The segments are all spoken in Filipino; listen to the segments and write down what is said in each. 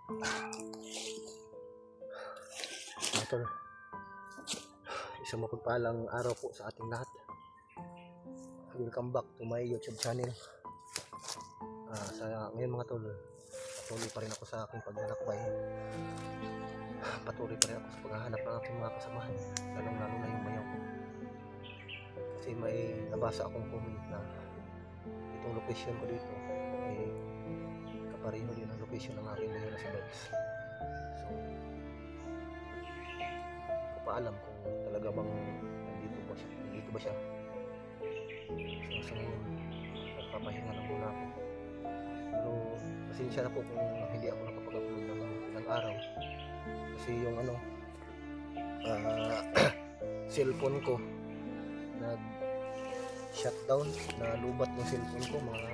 Ito, isang mapagpalang araw po sa ating lahat. Welcome back to my YouTube channel. Sa ngayon mga tol, patuloy pa rin ako sa aking paglalakbay. Patuloy pa rin ako sa paghahanap ng aking mga kasamahan, lalong-lalo na yung bayaw ko. Kasi may nabasa akong comment na itong location ko dito ay kapareho din ang location ng aking bayaw na si Babs. So, hindi ko pa alam kung talaga bang nandito ba siya. So, sa ngayon, nagpapahinga lang muna ako. Pero pasensya na po kung hindi ako nakapag-upload ng ilang araw. Kasi yung cellphone ko nag-shutdown, nalubat yung cellphone ko, mga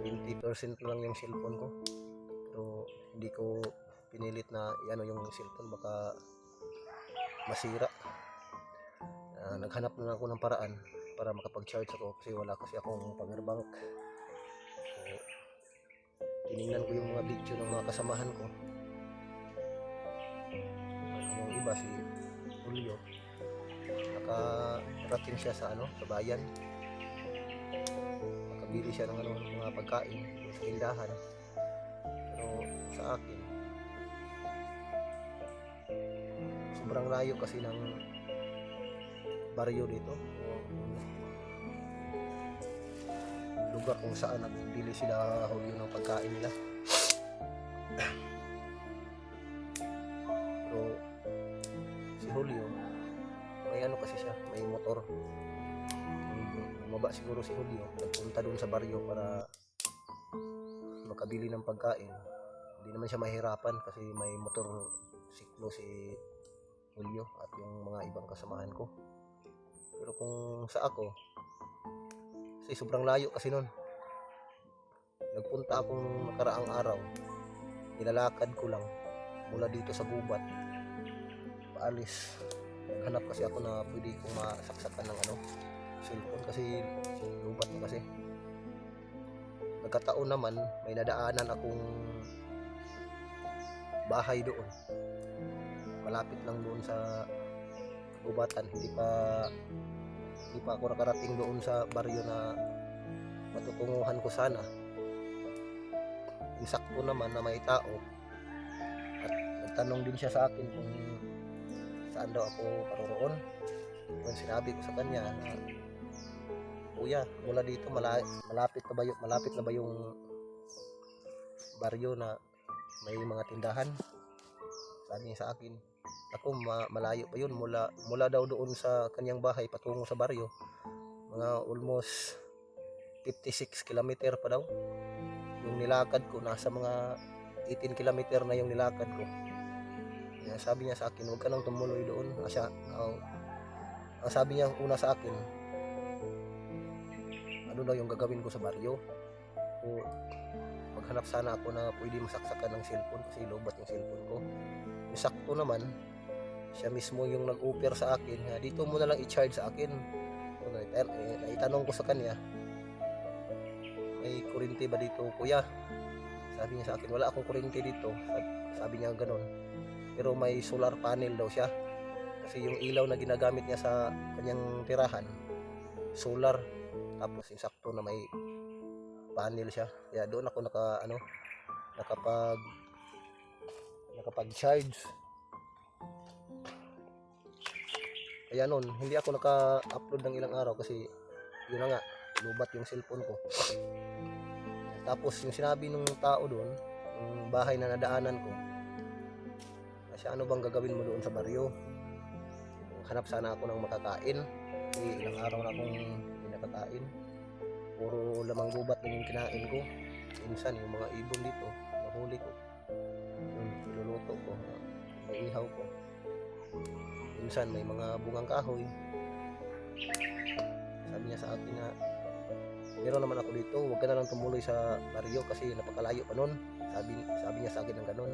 20% lang yung cellphone ko. Pero hindi ko pinilit na yung cellphone, baka masira. Naghanap na ako ng paraan para makapag-charge ako kasi wala kasi akong power bank. So, tinignan ko yung mga video ng mga kasamahan ko. Yung iba, si Julio, nakarating siya sa sa bayan. Nakabili siya ng mga pagkain sa tindahan. Pero sa akin, sobrang layo kasi ng baryo dito, lugar kung saan nagbili sila Julio ng pagkain nila. Pero si Julio, may kasi siya, may motor. Bumaba siguro si Julio, nagpunta doon sa baryo para makabili ng pagkain. Hindi naman siya mahirapan kasi may motor siklo si Julio at yung mga ibang kasamahan ko. Pero kung sa ako, kasi sobrang layo kasi nun. Nagpunta akong nakaraang araw, nilalakad ko lang mula dito sa gubat paalis. Hanap kasi ako na pwede kong masaksakan ng cellphone kasi lubat na kasi. Nagkataon naman may nadaanan akong bahay doon, malapit lang doon sa gubatan. Hindi pa ako nakarating doon sa baryo na matutunguhan ko sana. Insakto naman na may tao at nagtanong din siya sa akin kung saan daw ako paroroon. Kung sinabi ko sa kanya na, kuya, mula dito malapit na ba yung baryo na may mga tindahan? Sabi niya sa akin, ako malayo pa yun, mula daw doon sa kanyang bahay patungo sa baryo, mga almost 56 kilometer pa daw yung nilakad ko. Nasa mga 18 kilometer na yung nilakad ko. Sabi niya sa akin, huwag ka nang tumuloy doon. Ang sabi niya una sa akin, ano daw yung gagawin ko sa baryo, o maghanap sana ako na pwede masaksakan ng cellphone kasi lobat yung cellphone ko. Sakto naman, siya mismo yung nag-offer sa akin, dito mo na lang i-charge sa akin. Naitanong ko sa kanya, may kuryente ba dito, kuya? Sabi niya sa akin, wala akong kuryente dito. Sabi niya gano'n. Pero may solar panel daw siya. Kasi yung ilaw na ginagamit niya sa kanyang tirahan, solar. Tapos insakto na may panel siya. Kaya doon ako nakapag-charge. Kaya noon, hindi ako naka-upload ng ilang araw kasi yun na nga, lubat yung cellphone ko. Tapos yung sinabi ng tao doon, yung bahay na nadaanan ko, kasi ano bang gagawin mo doon sa baryo? Hanap sana ako ng makakain kasi ilang araw na akong hindi nakakain. Puro lamang gubat na yung kinain ko. Minsan yung mga ibon dito nahuli ko, niluluto ko, iihaw ko. Minsan may mga bungang kahoy. Sabi niya sa akin na meron naman ako dito, huwag ka na lang tumuloy sa baryo kasi napakalayo pa nun. Sabi niya sa akin ng ganun.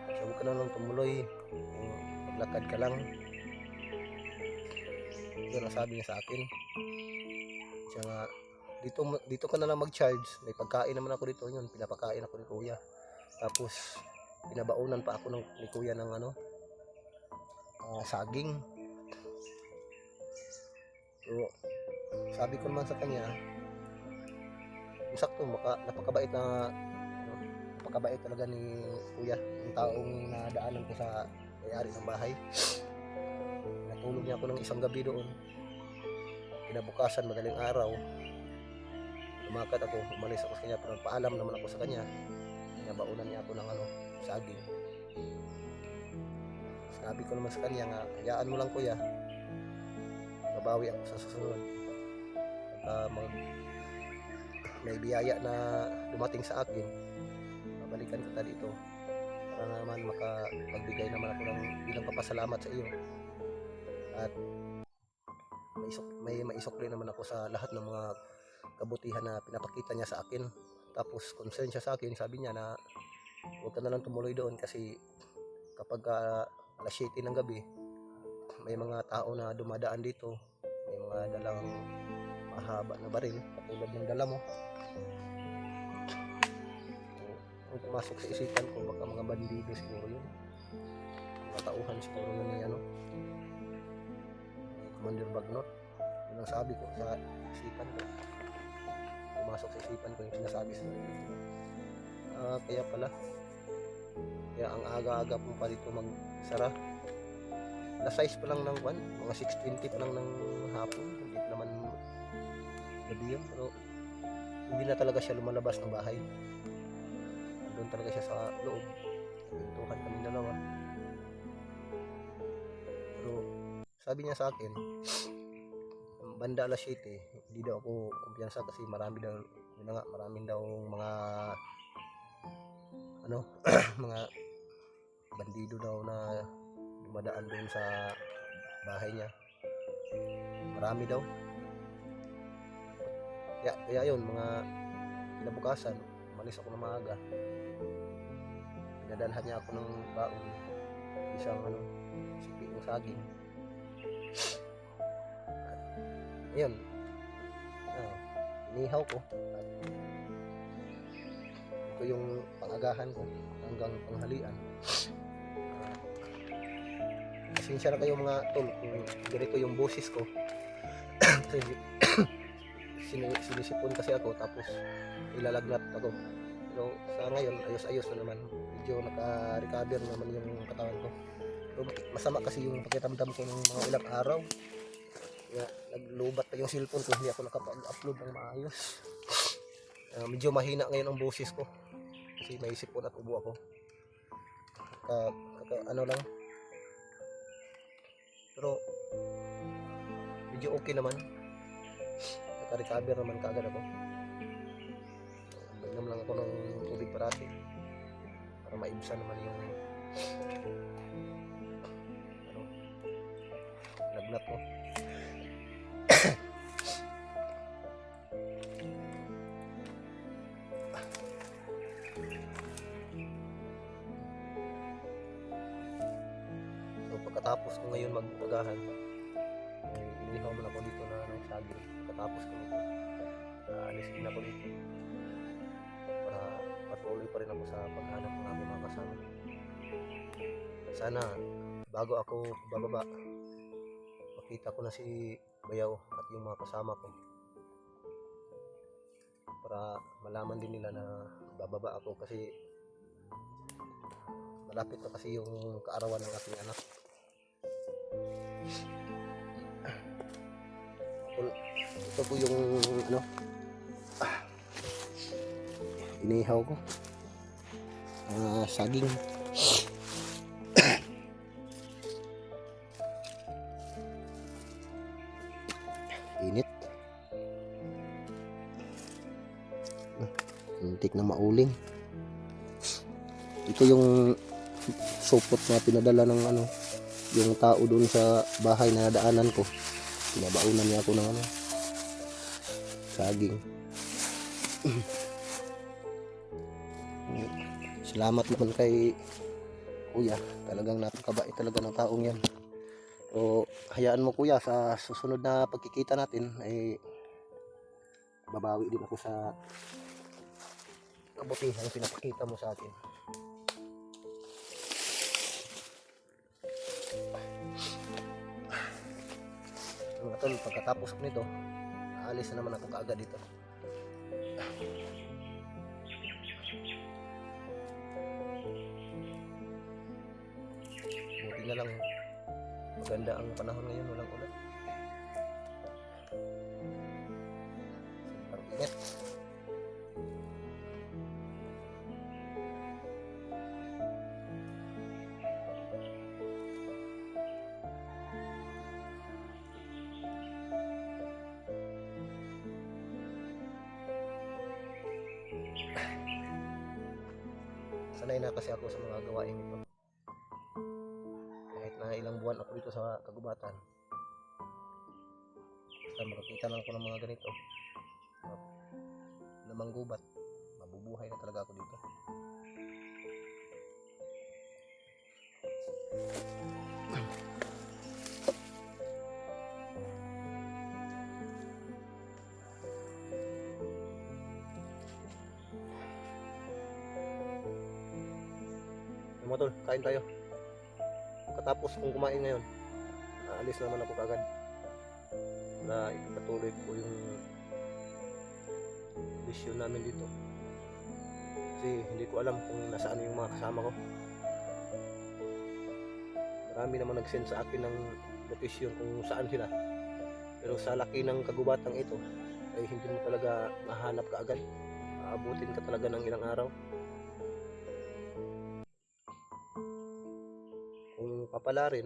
So, huwag ka na lang tumuloy, maglakad ka lang. Yun ang sabi niya sa akin. Siya nga, dito ka na lang mag-charge. May pagkain naman ako dito, yun, pinapakain ako ni kuya. Tapos pinabaunan pa ako ni kuya ng saging. So, sabi ko naman sa kanya, sakto, napakabait napakabait talaga ni kuya, yung taong nadaanan ko sa may-ari ng bahay. Natulog niya ako ng isang gabi doon. Kinabukasan, madaling araw, lumakad ako, umalis ako sa kanya, pero paalam naman ako sa kanya. Pinabaunan niya ako ng saging. Sabi ko naman sa kanya nga, hayaan mo lang kuya, babawi ako sa susunod. May biyaya na dumating sa akin, babalikan kita dito para naman makapagbigay naman ako ng bilang papasalamat sa iyo. At may maisukli naman ako sa lahat ng mga kabutihan na pinapakita niya sa akin. Tapos concern siya sa akin, sabi niya na huwag ka na lang tumuloy doon kasi kapag alas 7 ng gabi, may mga tao na dumadaan dito, may mga dalang mahaba na baril katulad ng dala mo. Ang pumasok sa isipan ko, baka mga bandido siguro yun, mga tauhan siguro na ni Commander Bagnot. Yun ang sabi ko sa isipan ko, pumasok sa isipan ko yung sinasabi sa kaya pala, kaya ang aga-aga po pa dito magsara. Alas 6 pa lang ng mga 6:20 pa lang ng hapon, hindi pa naman gabi yun, pero hindi na talaga siya lumalabas ng bahay. Doon talaga siya sa loob, pintuhan kami dalawa. Pero sabi niya sa akin, banda alas 7, hindi daw ako kumpiyansa kasi maraming daw mga mga bandido daw na dumadaan doon sa bahay niya. Marami daw. Kaya yun, mga kinabukasan, umalis ako ng maaga. Pinadalhan niya ako ng baon, isang sipi ng saging. Ayun, inihaw ko. Ito yung pangagahan ko hanggang panghalian. Pasensya na kayo mga tol kung ganito yung boses ko. Kasi sinisipon kasi ako, tapos ilalagnat ako. Pero sa ngayon, ayos-ayos na naman. Medyo naka-recover naman yung katawan ko. Pero masama kasi yung pakiramdam ko ng mga ilang araw. Kaya naglubat pa yung cellphone ko, hindi ako nakapag-upload ng maayos. Medyo mahina ngayon ang boses ko kasi may sipon at ubo ako. Lang. Pero medyo okay naman. Naka-recover naman kaagad ako. Inom lang ako ng tubig parati para maibsan naman yung lagnat ko. So pagkatapos ko ngayon magpagahan, inihaw man ako dito na saging. Pagkatapos ko nito, alis din ako dito para patuloy pa rin ako sa paghanap ng aking mga kasama. Sana bago ako bababa, makita ko na si Bayaw at yung mga kasama ko para malaman din nila na bababa ako kasi malapit na kasi yung kaarawan ng aking anak. Ito po yung inihaw ko, saging. Init, muntik na mauling. Ito yung supot na pinadala ng yung tao doon sa bahay na nadaanan ko. Pinabaunan niya ako ng saging. Salamat naman kay kuya, talagang napakabait talaga ng taong yan. So hayaan mo kuya, sa susunod na pagkikita natin ay babawi din ako sa kabutihang pinapakita mo sa akin. Mga tol, pagkatapos ko nito, aalis na naman ako kaagad dito. Buti na lang maganda ang panahon ngayon, walang ulan. Sobrang init. Sanay na kasi ako sa mga gawain ito. Kahit na ilang buwan ako dito sa kagubatan, basta makakita lang ako ng mga ganito na manggubat, mabubuhay na talaga ako dito. Mga tol, kain tayo. Pagkatapos kong kumain ngayon, aalis naman ako kagad na ipatuloy ko yung mission namin dito. Kasi hindi ko alam kung nasaan yung mga kasama ko. Marami naman nag-send sa akin ng location kung saan sila. Pero sa laki ng kagubatang ito, ay hindi mo talaga mahanap kaagad. Aabutin ka talaga ng ilang araw. Kung papala rin,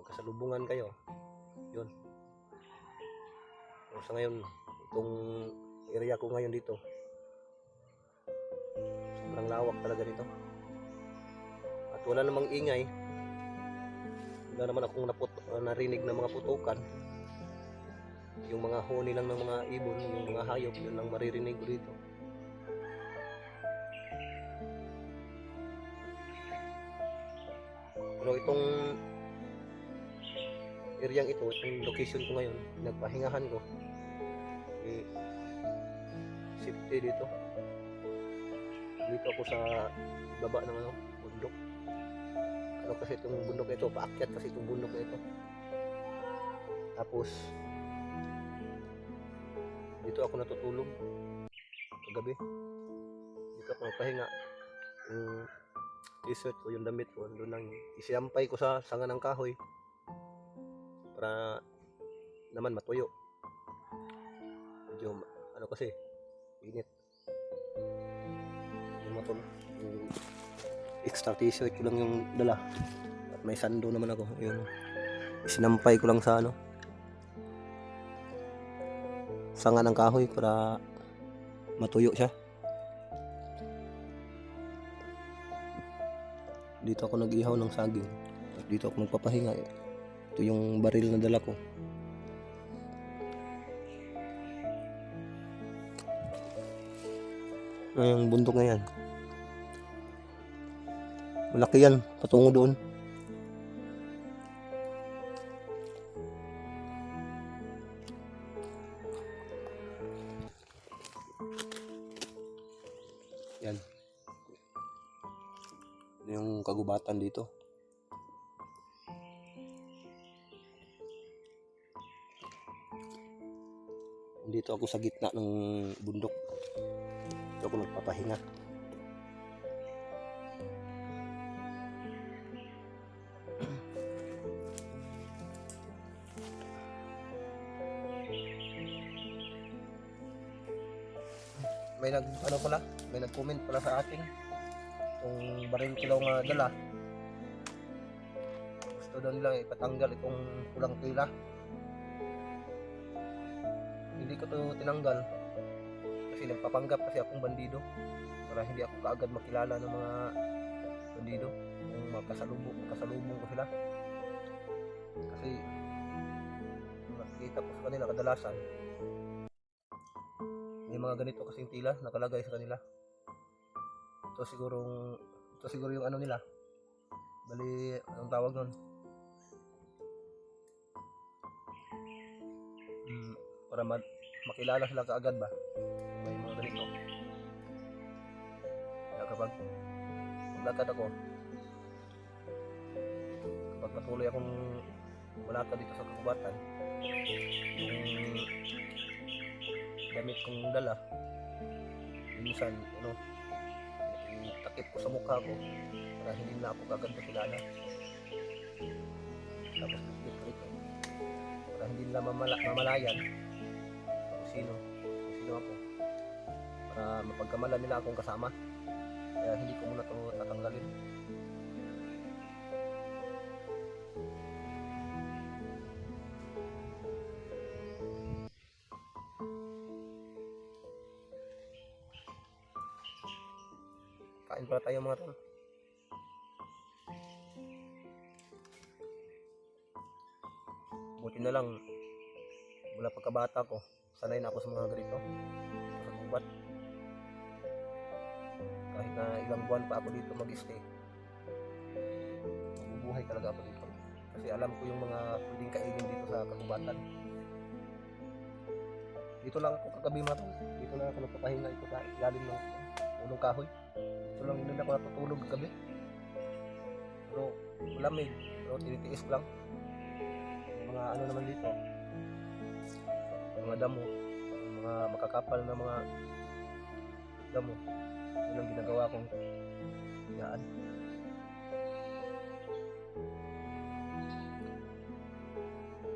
magkasalubungan kayo, yun. So, sa ngayon, itong area ko ngayon dito, sobrang lawak talaga nito. At wala namang ingay, wala naman akong narinig na mga putukan. Yung mga huni lang ng mga ibon, yung mga hayop, yun lang maririnig ko dito. Pero itong areang ito, itong location ko ngayon, nagpahingahan ko, eh, safety dito. Dito ako sa baba ng bundok. Ano kasi itong bundok na ito, paakyat kasi itong bundok na ito. Tapos dito ako natutulog kagabi. Dito ako nagpahinga. Yung t-shirt ko, yung damit ko, doon lang isiyampay ko sa sanga ng kahoy para naman matuyo. Medyo ano kasi init. Yung matulog, yung extra t-shirt ko lang yung dala at may sando naman ako. Yun, isinampay ko lang sa sanga ng kahoy para matuyo siya. Dito ako nag-ihaw ng saging at dito ako nagpapahinga. Ito yung baril na dala ko. Yung bundok na yan, malaki yan patungo doon. Yan yung kagubatan dito. Dito ako sa gitna ng bundok. Dito ako nagpapahinga. May nag-comment pala sa akin itong baril ko lang dala. Gusto daw nilang ipatanggal itong pulang tila. Hindi ko to tinanggal kasi nagpapanggap kasi akong bandido para hindi ako kaagad makilala ng mga bandido kung makasalubong ko sila. Kasi nakikita ko sa kanila kadalasan may mga ganito kasing tila nakalagay sa kanila. Ito siguro yung ano nila, bali anong tawag nun, para makilala sila kaagad ba may mga ganito. Kaya kapag maglakad ako, kapag patuloy akong malakad dito sa kagubatan, yung damit kong dala minsan itakip ko sa mukha ko para hindi na ako kagad makilala. Tapos bitbit ko ito para hindi nila mamalayan kung sino ako, para mapagkamalan nila akong kasama. Kaya hindi ko muna ito tatanggalin. Kain pala tayo mga tol. Buti na lang mula pagkabata ko, sanay na ako sa mga ganito sa gubat. Kahit na ilang buwan pa ako dito mag-stay, mabubuhay talaga ako dito. Kasi alam ko yung mga pwedeng kainin dito sa kagubatan. Dito lang ako kagabi mga tol. Dito lang ako nagpapahinga ito sa ilalim ng ulong kahoy. Dito lang din ako natutulog kagabi. Pero lamig, pero tinitiis ko lang. Mga ano naman dito, mga damo, mga makakapal na mga damo, yun ang ginagawa kong yaan.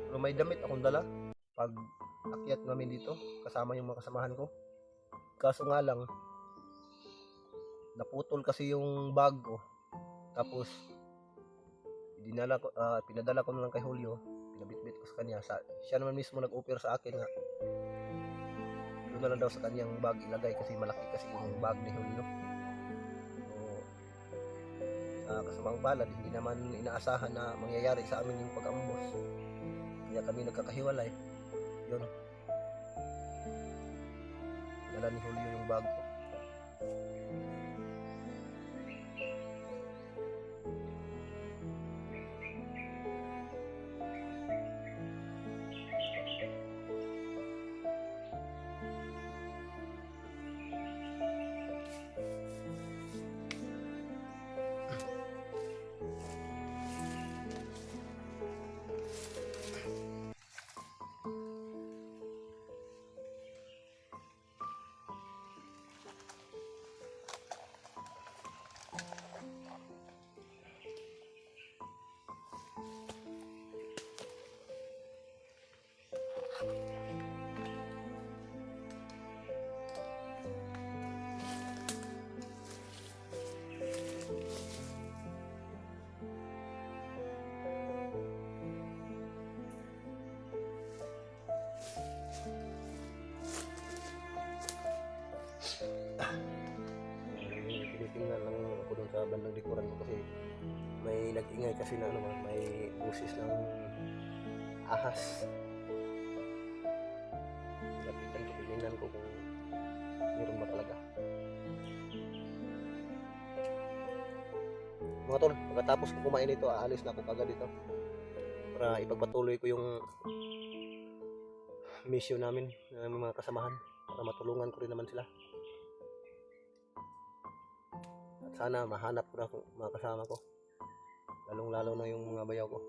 Pero may damit akong dala pag akyat namin dito kasama yung mga kasamahan ko. Kaso nga lang naputol kasi yung bag ko, tapos pinadala ko na lang kay Julio. Pinabitbit ko sa kanya. Siya naman mismo nag-offer sa akin nga doon na lang daw sa kanyang bag ilagay kasi malaki kasi yung bag ni Julio. So, sa kasamang palad, hindi naman inaasahan na mangyayari sa amin yung pag-ambos. Kaya kami nagkakahiwalay. Yun. Dala ni Julio yung bag ko. Tinitingnan lang ako doon sa bandang likuran ko kasi may nag-ingay kasi na may busis ng ahas. Lapitan ko, tinignan ko kung meron ba talaga. Mga tol, pagkatapos ko kumain ito, aalis na ako kagad dito para ipagpatuloy ko yung mission namin ng mga kasamahan para matulungan ko rin naman sila. At sana mahanap ko na mga kasama ko, lalong lalo na yung mga bayaw ko.